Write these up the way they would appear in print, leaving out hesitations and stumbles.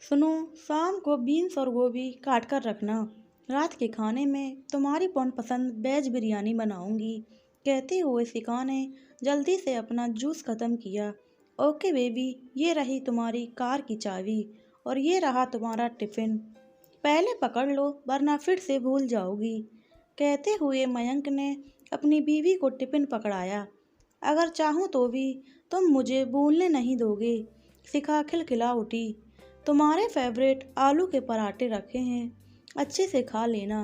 सुनो, शाम को बीन्स और गोभी काट कर रखना। रात के खाने में तुम्हारी मनपसंद वेज बिरयानी बनाऊंगी। कहते हुए शिखा ने जल्दी से अपना जूस खत्म किया। ओके बेबी, ये रही तुम्हारी कार की चाबी और ये रहा तुम्हारा टिफिन। पहले पकड़ लो वरना फिर से भूल जाओगी। कहते हुए मयंक ने अपनी बीवी को टिफिन पकड़ाया। अगर चाहूँ तो भी तुम मुझे भूलने नहीं दोगे। शिखा खिलखिला उठी। तुम्हारे फेवरेट आलू के पराठे रखे हैं, अच्छे से खा लेना।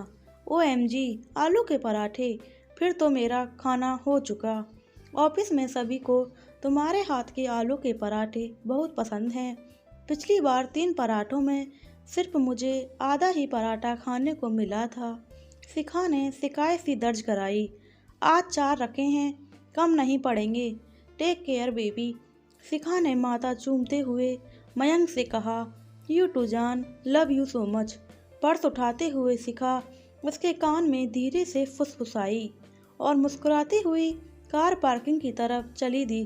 OMG, आलू के पराठे, फिर तो मेरा खाना हो चुका। ऑफिस में सभी को तुम्हारे हाथ के आलू के पराठे बहुत पसंद हैं। पिछली बार 3 पराठों में सिर्फ मुझे आधा ही पराठा खाने को मिला था। शिखा ने शिकायत सी दर्ज कराई। आज 4 रखे हैं, कम नहीं पड़ेंगे। Take care baby. शिखा ने माथा चूमते हुए मयंक से कहा, यू टू जान, love you so much. Purse उठाते हुए शिखा उसके कान में धीरे से फुसफुसाई और मुस्कुराती हुई कार पार्किंग की तरफ चली दी।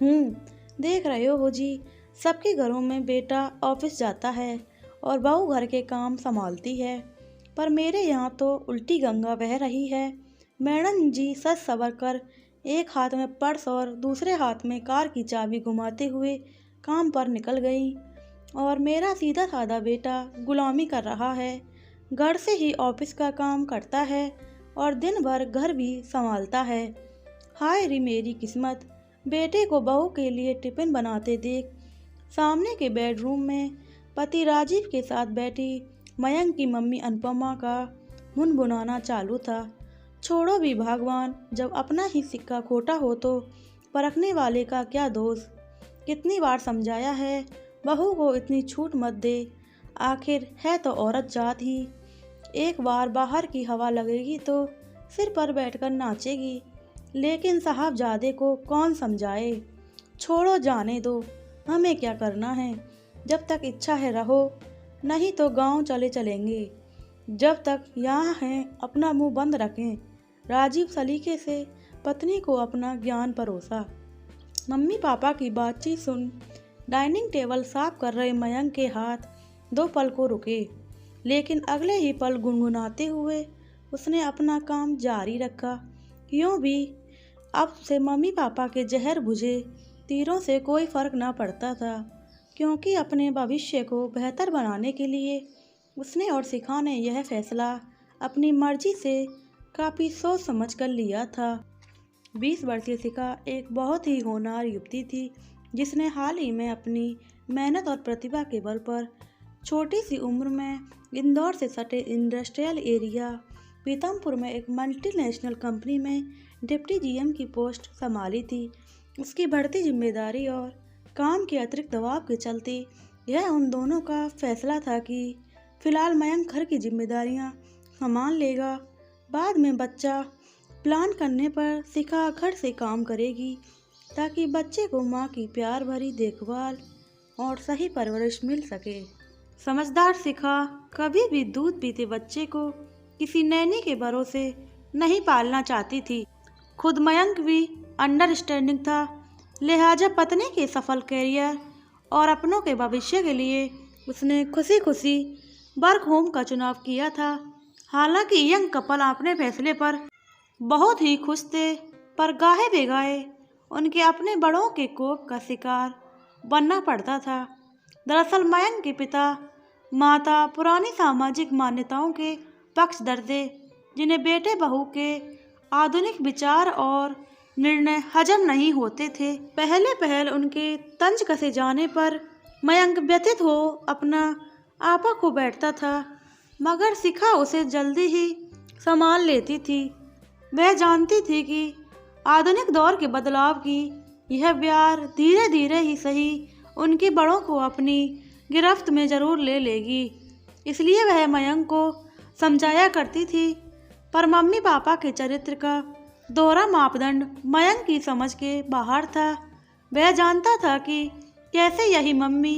देख रहे हो जी, सबके घरों में बेटा ऑफिस जाता है और बहू घर के काम संभालती है, पर मेरे यहाँ तो उल्टी गंगा बह रही है। मैडम जी सच सवर कर एक हाथ में पर्स और दूसरे हाथ में कार की चाबी घुमाते हुए काम पर निकल गई और मेरा सीधा साधा बेटा गुलामी कर रहा है। घर से ही ऑफिस का काम करता है और दिन भर घर भी संभालता है। हाय री मेरी किस्मत। बेटे को बहू के लिए टिफिन बनाते देख सामने के बेडरूम में पति राजीव के साथ बैठी मयंक की मम्मी अनुपमा का मुनमुनाना चालू था। छोड़ो भी भगवान, जब अपना ही सिक्का खोटा हो तो परखने वाले का क्या दोष। कितनी बार समझाया है, बहू को इतनी छूट मत दे, आखिर है तो औरत जात ही। एक बार बाहर की हवा लगेगी तो सिर पर बैठकर नाचेगी, लेकिन साहबजादे को कौन समझाए। छोड़ो, जाने दो, हमें क्या करना है। जब तक इच्छा है रहो, नहीं तो गांव चलेंगे। जब तक यहाँ हैं अपना मुंह बंद रखें। राजीव सलीके से पत्नी को अपना ज्ञान परोसा। मम्मी पापा की बातचीत सुन डाइनिंग टेबल साफ कर रहे मयंक के हाथ 2 पल को रुके, लेकिन अगले ही पल गुनगुनाते हुए उसने अपना काम जारी रखा। यूँ भी अब से मम्मी पापा के जहर बुझे तीरों से कोई फर्क ना पड़ता था, क्योंकि अपने भविष्य को बेहतर बनाने के लिए उसने और शिखा ने यह फैसला अपनी मर्जी से काफ़ी सोच समझ कर लिया था। 20 वर्षीय शिखा एक बहुत ही होनहार युवती थी, जिसने हाल ही में अपनी मेहनत और प्रतिभा के बल पर छोटी सी उम्र में इंदौर से सटे इंडस्ट्रियल एरिया पीतमपुर में एक मल्टीनेशनल कंपनी में डिप्टी GM की पोस्ट संभाली थी। उसकी बढ़ती जिम्मेदारी और काम के अतिरिक्त दबाव के चलते यह उन दोनों का फैसला था कि फिलहाल मयंक घर की जिम्मेदारियां संभाल लेगा। बाद में बच्चा प्लान करने पर शिखा घर से काम करेगी, ताकि बच्चे को माँ की प्यार भरी देखभाल और सही परवरिश मिल सके। समझदार शिखा कभी भी दूध पीते बच्चे को किसी नैनी के भरोसे नहीं पालना चाहती थी। खुद मयंक भी अंडरस्टैंडिंग था, लिहाजा पत्नी के सफल करियर और अपनों के भविष्य के लिए उसने खुशी खुशी वर्क होम का चुनाव किया था। हालांकि यंग कपल अपने फैसले पर बहुत ही खुश थे, पर गाहे बेगाहे उनके अपने बड़ों के कोप का शिकार बनना पड़ता था। दरअसल मयंक के पिता माता पुरानी सामाजिक मान्यताओं के पक्षधर थे, जिन्हें बेटे बहू के आधुनिक विचार और निर्णय हजम नहीं होते थे। पहल उनके तंज कसे जाने पर मयंक व्यथित हो अपना आपा खो बैठता था, मगर शिखा उसे जल्दी ही संभाल लेती थी। वह जानती थी कि आधुनिक दौर के बदलाव की यह प्यार धीरे धीरे ही सही उनके बड़ों को अपनी गिरफ्त में जरूर ले लेगी, इसलिए वह मयंक को समझाया करती थी। पर मम्मी पापा के चरित्र का दोहरा मापदंड मयंक की समझ के बाहर था। वह जानता था कि कैसे यही मम्मी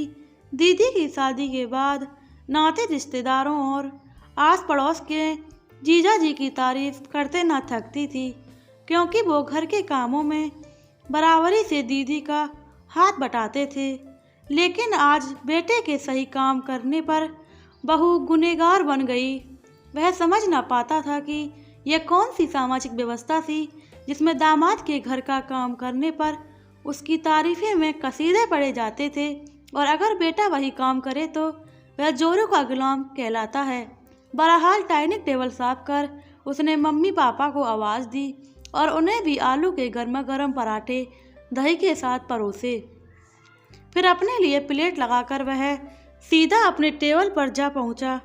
दीदी की शादी के बाद नाते रिश्तेदारों और आस पड़ोस के जीजा जी की तारीफ करते न थकती थी, क्योंकि वो घर के कामों में बराबरी से दीदी का हाथ बटाते थे। लेकिन आज बेटे के सही काम करने पर बहू गुनहगार बन गई। वह समझ ना पाता था कि यह कौन सी सामाजिक व्यवस्था थी जिसमें दामाद के घर का काम करने पर उसकी तारीफें में कसीदे पड़े जाते थे, और अगर बेटा वही काम करे तो वह जोरों का गुलाम कहलाता है। बहरहाल डाइनिंग टेबल साफ कर उसने मम्मी पापा को आवाज़ दी और उन्हें भी आलू के गर्मा गर्म पराठे दही के साथ परोसे। फिर अपने लिए प्लेट लगाकर वह सीधा अपने टेबल पर जा पहुंचा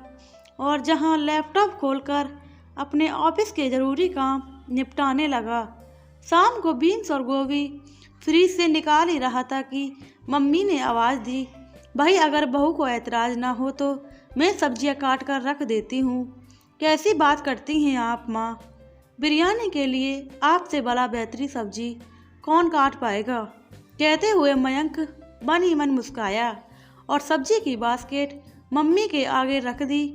और जहां लैपटॉप खोलकर अपने ऑफिस के ज़रूरी काम निपटाने लगा। शाम को बीन्स और गोभी फ्रीज से निकाल ही रहा था कि मम्मी ने आवाज़ दी, भाई अगर बहू को ऐतराज़ ना हो तो मैं सब्जियां काट कर रख देती हूँ। कैसी बात करती हैं आप माँ, बिरयानी के लिए आपसे भला बेहतरीन सब्जी कौन काट पाएगा। कहते हुए मयंक मन ही मन मुस्काया और सब्जी की बास्केट मम्मी के आगे रख दी।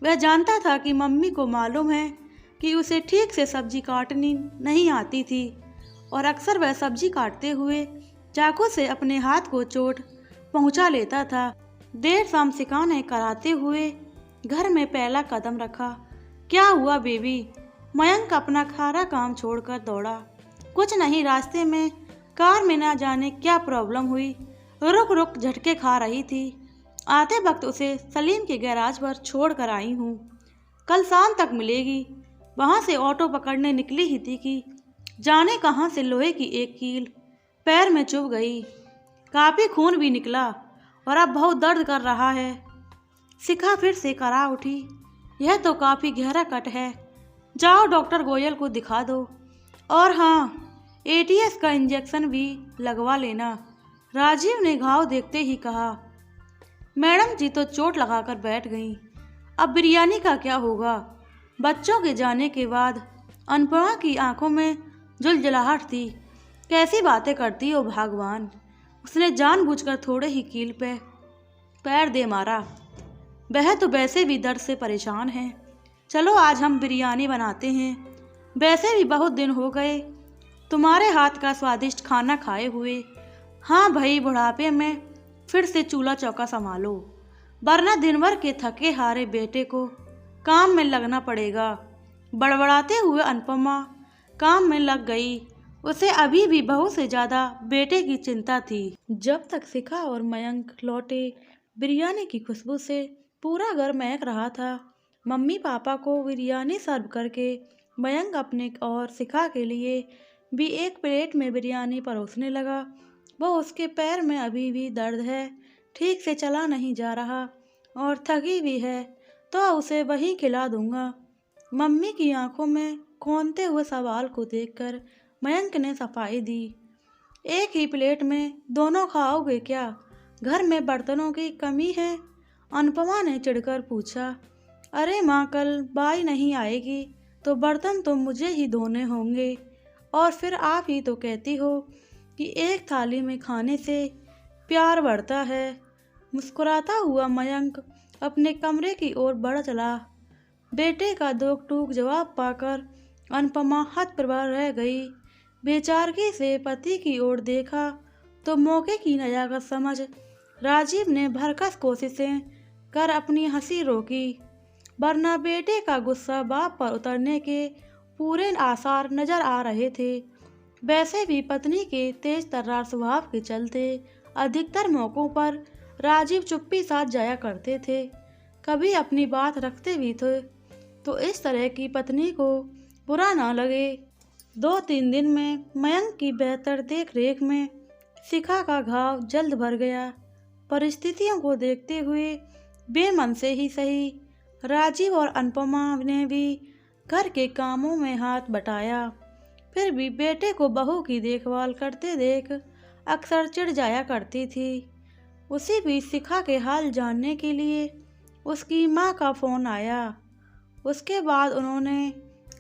वह जानता था कि मम्मी को मालूम है कि उसे ठीक से सब्जी काटनी नहीं आती थी और अक्सर वह सब्जी काटते हुए चाकू से अपने हाथ को चोट पहुंचा लेता था। देर शाम शिखा ने कराते हुए घर में पहला कदम रखा। क्या हुआ बेबी? मयंक अपना खारा काम छोड़कर दौड़ा। कुछ नहीं, रास्ते में कार में ना जाने क्या प्रॉब्लम हुई, रुक रुक झटके खा रही थी। आते वक्त उसे सलीम के गैराज पर छोड़ कर आई हूँ, कल शाम तक मिलेगी। वहाँ से ऑटो पकड़ने निकली ही थी कि जाने कहाँ से लोहे की एक कील पैर में चुभ गई। काफ़ी खून भी निकला और अब बहुत दर्द कर रहा है। शिखा फिर से करा उठी, यह तो काफ़ी गहरा कट है, जाओ डॉक्टर गोयल को दिखा दो। और हाँ, एटीएस का इंजेक्शन भी लगवा लेना, राजीव ने घाव देखते ही कहा। मैडम जी तो चोट लगाकर बैठ गईं। अब बिरयानी का क्या होगा? बच्चों के जाने के बाद अनुपमा की आंखों में जुलझुलाहट थी। कैसी बातें करती हो भगवान। उसने जानबूझकर थोड़े ही कील पे पैर दे मारा। वह तो वैसे भी दर्द से परेशान है। चलो आज हम बिरयानी बनाते हैं। वैसे भी बहुत दिन हो गए तुम्हारे हाथ का स्वादिष्ट खाना खाए हुए। हाँ भाई, बुढ़ापे में फिर से चूल्हा चौका संभालो, वरना दिन भर के थके हारे बेटे को काम में लगना पड़ेगा। बड़बड़ाते हुए अनुपमा काम में लग गई। उसे अभी भी बहू से ज़्यादा बेटे की चिंता थी। जब तक शिखा और मयंक लौटे, बिरयानी की खुशबू से पूरा घर महक रहा था। मम्मी पापा को बिरयानी सर्व करके मयंक अपने और शिखा के लिए भी एक प्लेट में बिरयानी परोसने लगा। वो उसके पैर में अभी भी दर्द है, ठीक से चला नहीं जा रहा और थकी भी है, तो उसे वही खिला दूंगा। मम्मी की आंखों में खौंते हुए सवाल को देखकर मयंक ने सफाई दी। एक ही प्लेट में दोनों खाओगे क्या? घर में बर्तनों की कमी है? अनुपमा ने चिढ़कर पूछा। अरे माँ, कल बाई नहीं आएगी तो बर्तन तो मुझे ही धोने होंगे, और फिर आप ही तो कहती हो कि एक थाली में खाने से प्यार बढ़ता है। मुस्कुराता हुआ मयंक अपने कमरे की ओर बढ़ चला। बेटे का दो टूक जवाब पाकर अनुपमा हतप्रभ रह गई। बेचारगी से पति की ओर देखा तो मौके की नजाकत समझ राजीव ने भरकस कोशिशें कर अपनी हंसी रोकी, वरना बेटे का गुस्सा बाप पर उतरने के पूरे आसार नजर आ रहे थे। वैसे भी पत्नी के तेज तर्रार स्वभाव के चलते अधिकतर मौक़ों पर राजीव चुप्पी साध जाया करते थे। कभी अपनी बात रखते भी थे तो इस तरह की पत्नी को बुरा ना लगे। 2-3 दिन में मयंक की बेहतर देख रेख में शिखा का घाव जल्द भर गया। परिस्थितियों को देखते हुए बेमन से ही सही, राजीव और अनुपमा ने भी घर के कामों में हाथ बटाया। फिर भी बेटे को बहू की देखभाल करते देख अक्सर चिढ़ जाया करती थी। उसी बीच शिखा के हाल जानने के लिए उसकी माँ का फ़ोन आया। उसके बाद उन्होंने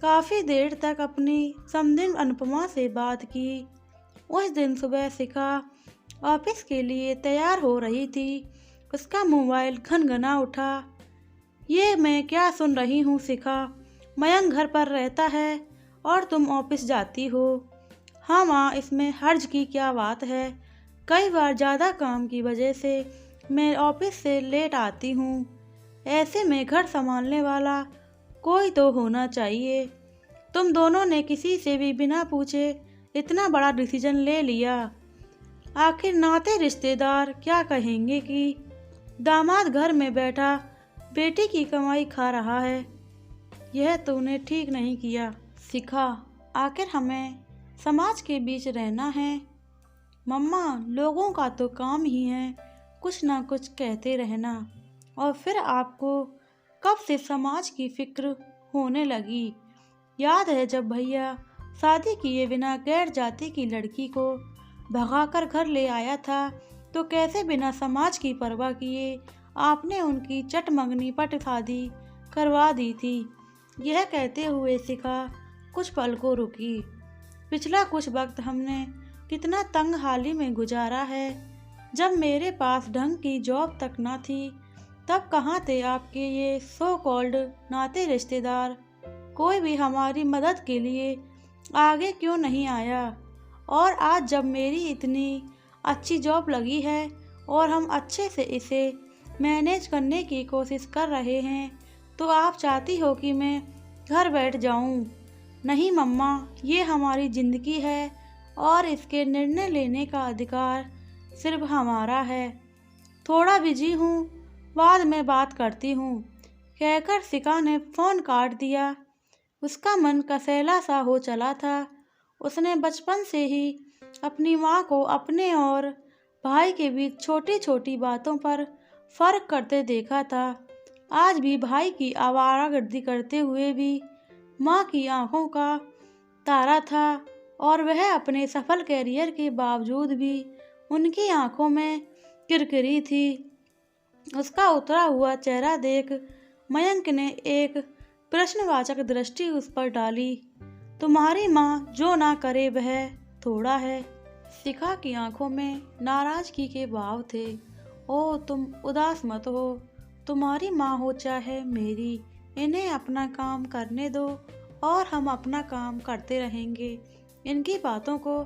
काफ़ी देर तक अपनी समधिन अनुपमा से बात की। उस दिन सुबह शिखा ऑफिस के लिए तैयार हो रही थी। उसका मोबाइल घनघना उठा। ये मैं क्या सुन रही हूँ शिखा? मयंक घर पर रहता है और तुम ऑफिस जाती हो। हाँ माँ, इसमें हर्ज की क्या बात है? कई बार ज़्यादा काम की वजह से मैं ऑफिस से लेट आती हूँ। ऐसे में घर संभालने वाला कोई तो होना चाहिए। तुम दोनों ने किसी से भी बिना पूछे इतना बड़ा डिसीजन ले लिया। आखिर नाते रिश्तेदार क्या कहेंगे कि दामाद घर में बैठा बेटी की कमाई खा रहा है। यह तूने ठीक नहीं किया शिखा। आखिर हमें समाज के बीच रहना है। मम्मा, लोगों का तो काम ही है कुछ ना कुछ कहते रहना, और फिर आपको कब से समाज की फिक्र होने लगी? याद है जब भैया शादी किए बिना गैर जाति की लड़की को भगाकर घर ले आया था, तो कैसे बिना समाज की परवाह किए आपने उनकी चटमंगनी पट शादी करवा दी थी। यह कहते हुए शिखा कुछ पल को रुकी। पिछला कुछ वक्त हमने कितना तंग हाली में गुजारा है। जब मेरे पास ढंग की जॉब तक ना थी, तब कहाँ थे आपके ये सो कॉल्ड नाते रिश्तेदार? कोई भी हमारी मदद के लिए आगे क्यों नहीं आया? और आज जब मेरी इतनी अच्छी जॉब लगी है और हम अच्छे से इसे मैनेज करने की कोशिश कर रहे हैं, तो आप चाहती हो कि मैं घर बैठ जाऊं? नहीं मम्मा, ये हमारी ज़िंदगी है और इसके निर्णय लेने का अधिकार सिर्फ हमारा है। थोड़ा बिजी हूँ, बाद में बात करती हूँ, कहकर शिखा ने फ़ोन काट दिया। उसका मन कसैला सा हो चला था। उसने बचपन से ही अपनी माँ को अपने और भाई के बीच छोटी छोटी बातों पर फ़र्क करते देखा था। आज भी भाई की आवारागर्दी करते हुए भी माँ की आंखों का तारा था, और वह अपने सफल कैरियर के बावजूद भी उनकी आंखों में किरकिरी थी। उसका उतरा हुआ चेहरा देख मयंक ने एक प्रश्नवाचक दृष्टि उस पर डाली। तुम्हारी माँ जो ना करे वह थोड़ा है। शिखा की आंखों में नाराजगी के भाव थे। ओ तुम उदास मत हो, तुम्हारी माँ हो चाहे मेरी, इन्हें अपना काम करने दो और हम अपना काम करते रहेंगे। इनकी बातों को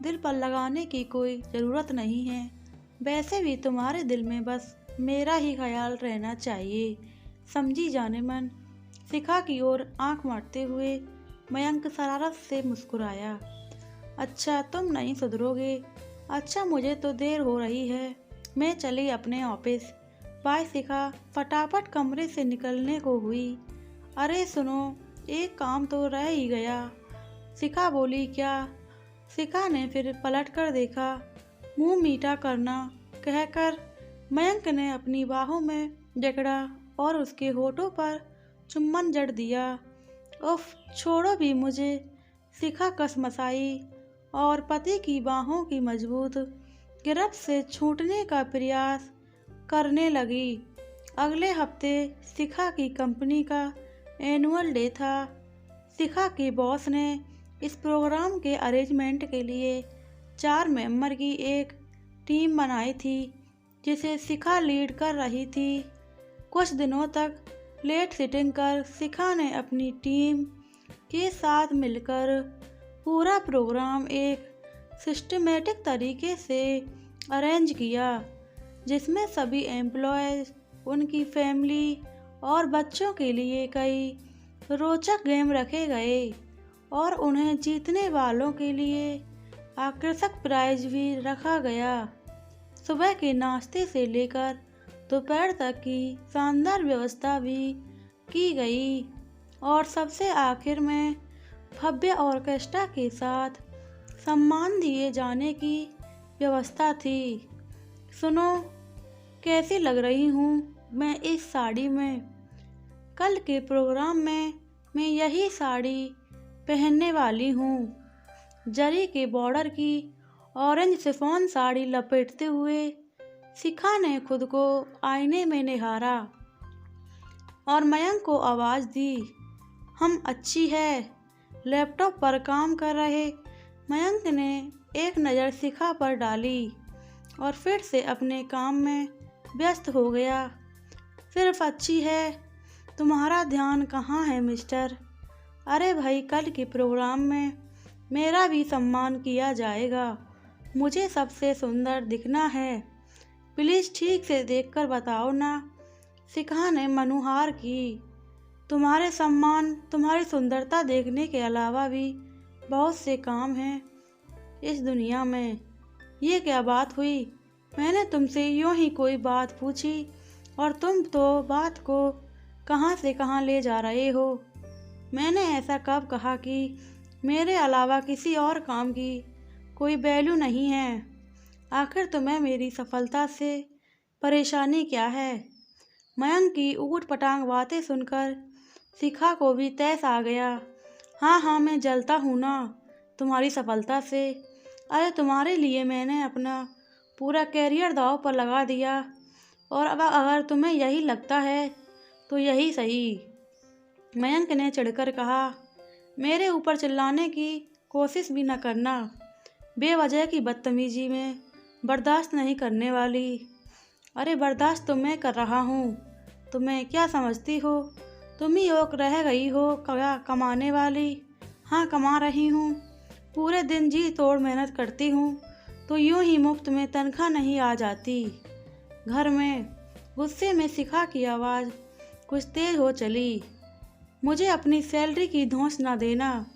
दिल पर लगाने की कोई ज़रूरत नहीं है। वैसे भी तुम्हारे दिल में बस मेरा ही ख्याल रहना चाहिए, समझी जाने मन। शिखा की ओर आंख मारते हुए मयंक शरारत से मुस्कुराया। अच्छा, तुम नहीं सुधरोगे। अच्छा, मुझे तो देर हो रही है, मैं चली अपने ऑफिस। बाय शिखा फटाफट कमरे से निकलने को हुई। अरे सुनो, एक काम तो रह ही गया। शिखा बोली। क्या? शिखा ने फिर पलट कर देखा। मुंह मीठा करना कहकर मयंक ने अपनी बाहों में जकड़ा और उसके होठों पर चुम्बन जड़ दिया। उफ, छोड़ो भी मुझे। शिखा कसमसाई और पति की बाहों की मजबूत गिरफ्त से छूटने का प्रयास करने लगी। अगले हफ्ते शिखा की कंपनी का एनुअल डे था। शिखा के बॉस ने इस प्रोग्राम के अरेंजमेंट के लिए 4 मेंबर की एक टीम बनाई थी, जिसे शिखा लीड कर रही थी। कुछ दिनों तक लेट सिटिंग कर शिखा ने अपनी टीम के साथ मिलकर पूरा प्रोग्राम एक सिस्टमेटिक तरीके से अरेंज किया, जिसमें सभी एम्प्लॉयज़, उनकी फैमिली और बच्चों के लिए कई रोचक गेम रखे गए और उन्हें जीतने वालों के लिए आकर्षक प्राइज भी रखा गया। सुबह के नाश्ते से लेकर दोपहर तक की शानदार व्यवस्था भी की गई और सबसे आखिर में भव्य ऑर्केस्ट्रा के साथ सम्मान दिए जाने की व्यवस्था थी। सुनो, कैसी लग रही हूँ मैं इस साड़ी में? कल के प्रोग्राम में मैं यही साड़ी पहनने वाली हूँ। जरी के बॉर्डर की ऑरेंज शिफॉन साड़ी लपेटते हुए शिखा ने खुद को आईने में निहारा और मयंक को आवाज़ दी। हम अच्छी है। लैपटॉप पर काम कर रहे मयंक ने एक नज़र शिखा पर डाली और फिर से अपने काम में व्यस्त हो गया। सिर्फ अच्छी है, तुम्हारा ध्यान कहाँ है मिस्टर? अरे भाई, कल के प्रोग्राम में मेरा भी सम्मान किया जाएगा। मुझे सबसे सुंदर दिखना है, प्लीज़ ठीक से देखकर बताओ ना। शिखा ने मनुहार की। तुम्हारे सम्मान, तुम्हारी सुंदरता देखने के अलावा भी बहुत से काम हैं इस दुनिया में। ये क्या बात हुई? मैंने तुमसे यूं ही कोई बात पूछी और तुम तो बात को कहाँ से कहाँ ले जा रहे हो। मैंने ऐसा कब कहा कि मेरे अलावा किसी और काम की कोई वैल्यू नहीं है? आखिर तुम्हें मेरी सफलता से परेशानी क्या है? मयंक की ऊट पटांग बातें सुनकर शिखा को भी तैस आ गया। हाँ हाँ, मैं जलता हूँ ना तुम्हारी सफलता से। अरे तुम्हारे लिए मैंने अपना पूरा कैरियर दांव पर लगा दिया और अब अगर तुम्हें यही लगता है तो यही सही। मयंक ने चिढ़कर कहा, मेरे ऊपर चिल्लाने की कोशिश भी न करना। बेवजह की बदतमीजी में बर्दाश्त नहीं करने वाली। अरे बर्दाश्त तो मैं कर रहा हूँ। तुम्हें क्या समझती हो? तुम ही एक रह गई हो कमाने वाली। हाँ, कमा रही हूँ। पूरे दिन जी तोड़ मेहनत करती हूँ तो यूं ही मुफ्त में तनख्वाह नहीं आ जाती। घर में गुस्से में शिखा की आवाज़ कुछ तेज हो चली। मुझे अपनी सैलरी की धौंस ना देना।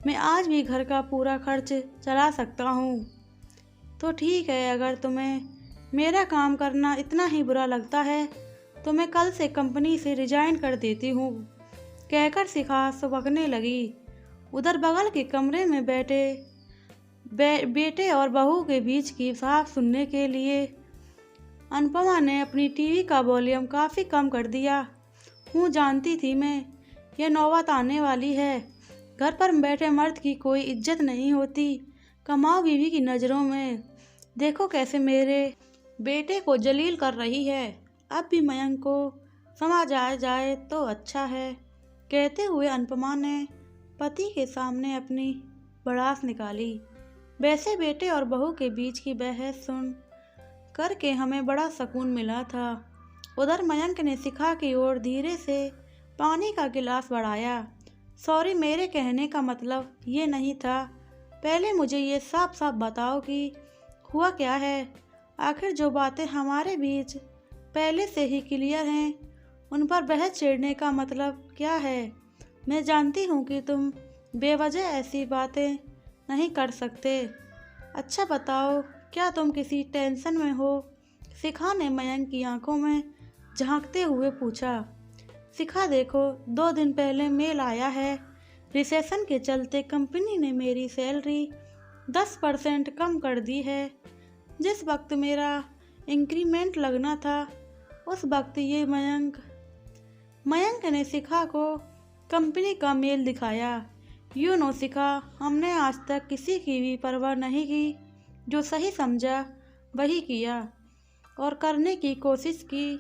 मैं आज भी घर का पूरा खर्च चला सकता हूँ। तो ठीक है, अगर तुम्हें मेरा काम करना इतना ही बुरा लगता है तो मैं कल से कंपनी से रिजाइन कर देती हूँ, कहकर शिखा सुबकने लगी। उधर बगल के कमरे में बैठे बेटे और बहू के बीच की साफ सुनने के लिए अनुपमा ने अपनी टीवी का वॉल्यूम काफ़ी कम कर दिया। हूँ, जानती थी मैं यह नौबत आने वाली है। घर पर बैठे मर्द की कोई इज्जत नहीं होती। कमाऊ बीवी की नज़रों में देखो कैसे मेरे बेटे को जलील कर रही है। अब भी मयंक को समझ आ जाए तो अच्छा है, कहते हुए अनुपमा ने पति के सामने अपनी भड़ास निकाली। वैसे बेटे और बहू के बीच की बहस सुन करके हमें बड़ा सुकून मिला था। उधर मयंक ने शिखा की ओर धीरे से पानी का गिलास बढ़ाया। सॉरी, मेरे कहने का मतलब ये नहीं था। पहले मुझे ये साफ साफ बताओ कि हुआ क्या है। आखिर जो बातें हमारे बीच पहले से ही क्लियर हैं उन पर बहस छेड़ने का मतलब क्या है? मैं जानती हूँ कि तुम बेवजह ऐसी बातें नहीं कर सकते। अच्छा बताओ, क्या तुम किसी टेंशन में हो? शिखा ने मयंक की आंखों में झांकते हुए पूछा। शिखा देखो, 2 दिन पहले मेल आया है। रिसेशन के चलते कंपनी ने मेरी सैलरी 10% कम कर दी है। जिस वक्त मेरा इंक्रीमेंट लगना था उस वक्त ये मयंक ने शिखा को कंपनी का मेल दिखाया। यूँ नो शिखा, हमने आज तक किसी की भी परवाह नहीं की। जो सही समझा वही किया और करने की कोशिश की,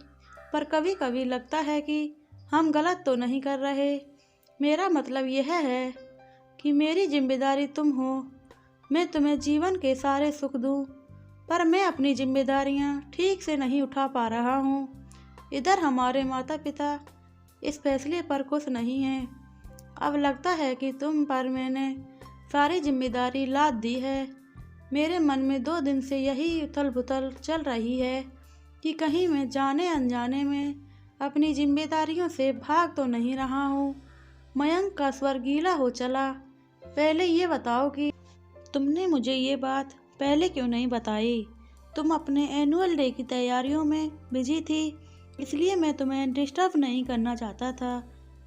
पर कभी कभी लगता है कि हम गलत तो नहीं कर रहे। मेरा मतलब यह है कि मेरी जिम्मेदारी तुम हो। मैं तुम्हें जीवन के सारे सुख दूँ, पर मैं अपनी जिम्मेदारियां ठीक से नहीं उठा पा रहा हूँ। इधर हमारे माता पिता इस फैसले पर खुश नहीं हैं। अब लगता है कि तुम पर मैंने सारी जिम्मेदारी लाद दी है। मेरे मन में 2 दिन से यही उथल पुथल चल रही है कि कहीं मैं जाने अनजाने में अपनी जिम्मेदारियों से भाग तो नहीं रहा हूँ। मयंक का स्वर गीला हो चला। पहले ये बताओ कि तुमने मुझे ये बात पहले क्यों नहीं बताई? तुम अपने एनुअल डे की तैयारियों में बिजी थी, इसलिए मैं तुम्हें डिस्टर्ब नहीं करना चाहता था।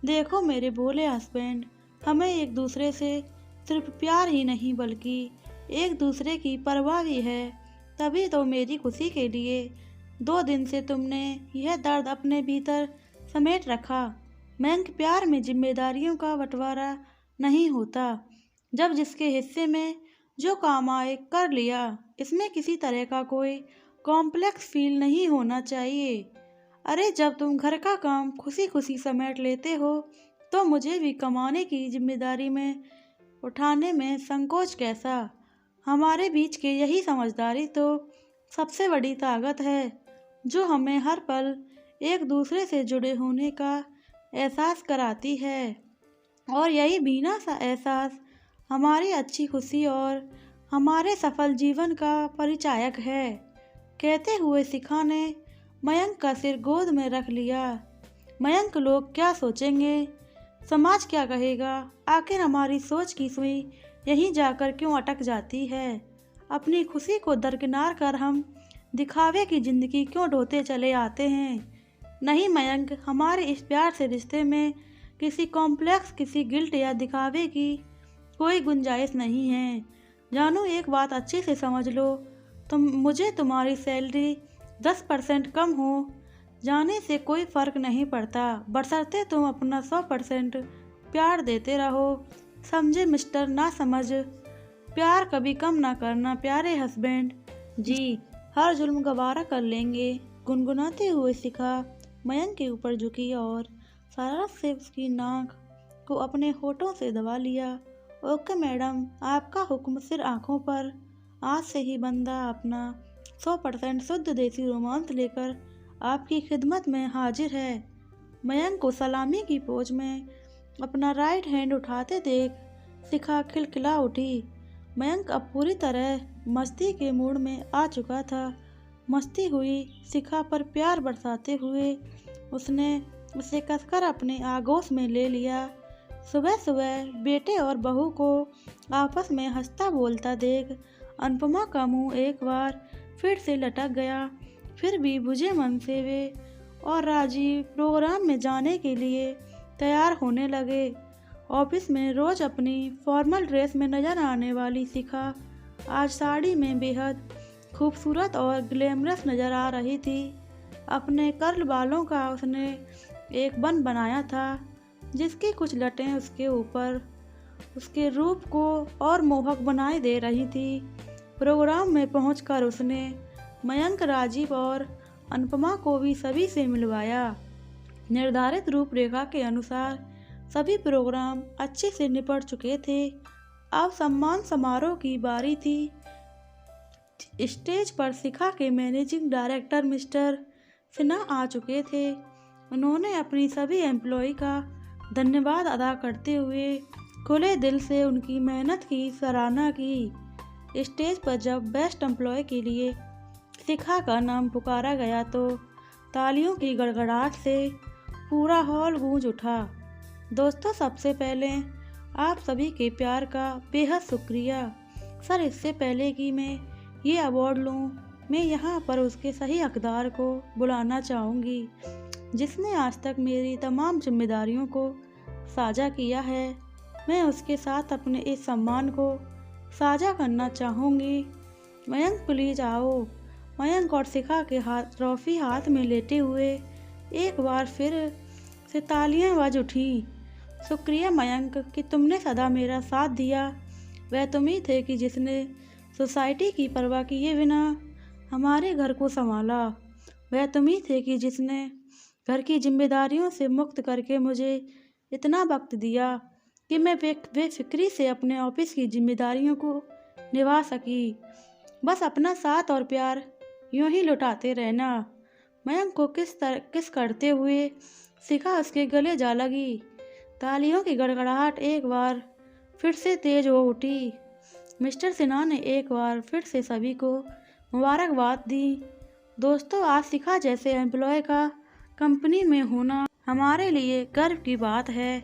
देखो मेरे भोले हस्बैंड, हमें एक दूसरे से सिर्फ प्यार ही नहीं बल्कि एक दूसरे की परवाह भी है। तभी तो मेरी खुशी के लिए 2 दिन से तुमने यह दर्द अपने भीतर समेट रखा। मयंक, प्यार में जिम्मेदारियों का बंटवारा नहीं होता। जब जिसके हिस्से में जो काम आए कर लिया। इसमें किसी तरह का कोई कॉम्प्लेक्स फील नहीं होना चाहिए। अरे जब तुम घर का काम खुशी खुशी समेट लेते हो तो मुझे भी कमाने की जिम्मेदारी में उठाने में संकोच कैसा? हमारे बीच के यही समझदारी तो सबसे बड़ी ताकत है जो हमें हर पल एक दूसरे से जुड़े होने का एहसास कराती है। और यही भीना सा एहसास हमारी अच्छी खुशी और हमारे सफल जीवन का परिचायक है। कहते हुए शिखा ने मयंक का सिर गोद में रख लिया। मयंक, लोग क्या सोचेंगे, समाज क्या कहेगा, आखिर हमारी सोच की सुई यहीं जाकर क्यों अटक जाती है। अपनी खुशी को दरकिनार कर हम दिखावे की जिंदगी क्यों ढोते चले आते हैं। नहीं मयंक, हमारे इस प्यार से रिश्ते में किसी कॉम्प्लेक्स, किसी गिल्ट या दिखावे की कोई गुंजाइश नहीं है। जानू, एक बात अच्छे से समझ लो, मुझे तुम्हारी सैलरी 10% कम हो जाने से कोई फ़र्क नहीं पड़ता, बशर्ते तुम अपना 100% प्यार देते रहो। समझे मिस्टर ना समझ, प्यार कभी कम ना करना प्यारे हस्बैंड जी, हर जुल्म गवारा कर लेंगे। गुनगुनाते हुए शिखा मयंक के ऊपर झुकी और शरारत से उसकी नाक को अपने होठों से दबा लिया। ओके मैडम, आपका हुक्म सिर आंखों पर। आज से ही बंदा अपना 100% शुद्ध देसी रोमांस लेकर आपकी खिदमत में हाजिर है। मयंक को सलामी की पोज में अपना राइट हैंड उठाते देख शिखा खिलखिला उठी। मयंक अब पूरी तरह मस्ती के मूड में आ चुका था। मस्ती हुई शिखा पर प्यार बरसाते हुए उसने उसे कसकर अपने आगोश में ले लिया। सुबह सुबह बेटे और बहू को आपस में हंसता बोलता देख अनुपमा का मुंह एक बार फिर से लटक गया। फिर भी बुझे मन से वे और राजीव प्रोग्राम में जाने के लिए तैयार होने लगे। ऑफिस में रोज अपनी फॉर्मल ड्रेस में नजर आने वाली शिखा आज साड़ी में बेहद खूबसूरत और ग्लैमरस नजर आ रही थी। अपने कर्ल बालों का उसने एक बन बनाया था जिसकी कुछ लटें उसके ऊपर उसके रूप को और मोहक बनाए दे रही थी। प्रोग्राम में पहुंचकर उसने मयंक, राजीव और अनुपमा को भी सभी से मिलवाया। निर्धारित रूपरेखा के अनुसार सभी प्रोग्राम अच्छे से निपट चुके थे। अब सम्मान समारोह की बारी थी। स्टेज पर शिखा के मैनेजिंग डायरेक्टर मिस्टर सिन्हा आ चुके थे। उन्होंने अपनी सभी एम्प्लॉय का धन्यवाद अदा करते हुए खुले दिल से उनकी मेहनत की सराहना की। स्टेज पर जब बेस्ट एम्प्लॉय के लिए शिखा का नाम पुकारा गया तो तालियों की गड़गड़ाहट से पूरा हॉल गूंज उठा। दोस्तों, सबसे पहले आप सभी के प्यार का बेहद शुक्रिया। सर, इससे पहले कि मैं ये अवार्ड लूँ, मैं यहाँ पर उसके सही हकदार को बुलाना चाहूँगी जिसने आज तक मेरी तमाम जिम्मेदारियों को साझा किया है। मैं उसके साथ अपने इस सम्मान को साझा करना चाहूँगी। मयंक, प्लीज आओ। मयंक और शिखा के ट्रॉफी हाथ में लेते हुए एक बार फिर से तालियां बज उठी। शुक्रिया मयंक कि तुमने सदा मेरा साथ दिया। वह तुम ही थे कि जिसने सोसाइटी की परवाह किए बिना हमारे घर को संभाला। वह तुम ही थे कि जिसने घर की जिम्मेदारियों से मुक्त करके मुझे इतना वक्त दिया कि मैं बेफिक्री से अपने ऑफिस की जिम्मेदारियों को निभा सकी। बस अपना साथ और प्यार यूं ही लुटाते रहना। मयंक को किस करते हुए शिखा उसके गले जा लगी। तालियों की गड़गड़ाहट एक बार फिर से तेज हो उठी। मिस्टर सिन्हा ने एक बार फिर से सभी को मुबारकबाद दी। दोस्तों, आज शिखा जैसे एम्प्लॉय का कंपनी में होना हमारे लिए गर्व की बात है।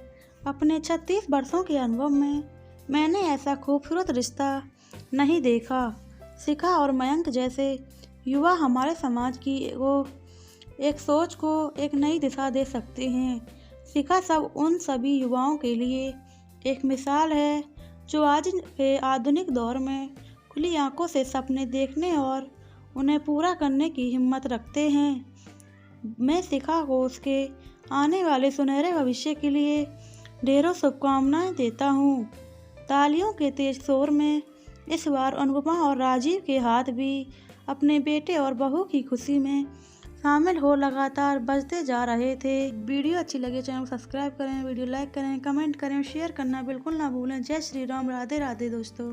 अपने 36 वर्षों के अनुभव में मैंने ऐसा खूबसूरत रिश्ता नहीं देखा। शिखा और मयंक जैसे युवा हमारे समाज की एक सोच को एक नई दिशा दे सकते हैं। शिखा सब उन सभी युवाओं के लिए एक मिसाल है जो आज के आधुनिक दौर में खुली आंखों से सपने देखने और उन्हें पूरा करने की हिम्मत रखते हैं। मैं शिखा को उसके आने वाले सुनहरे भविष्य के लिए ढेरों शुभकामनाएं देता हूँ। तालियों के तेज शोर में इस बार अनुपमा और राजीव के हाथ भी अपने बेटे और बहू की खुशी में शामिल हो लगातार बजते जा रहे थे। वीडियो अच्छी लगे चैनल को सब्सक्राइब करें, वीडियो लाइक करें, कमेंट करें, शेयर करना बिल्कुल ना भूलें। जय श्री राम, राधे राधे दोस्तों।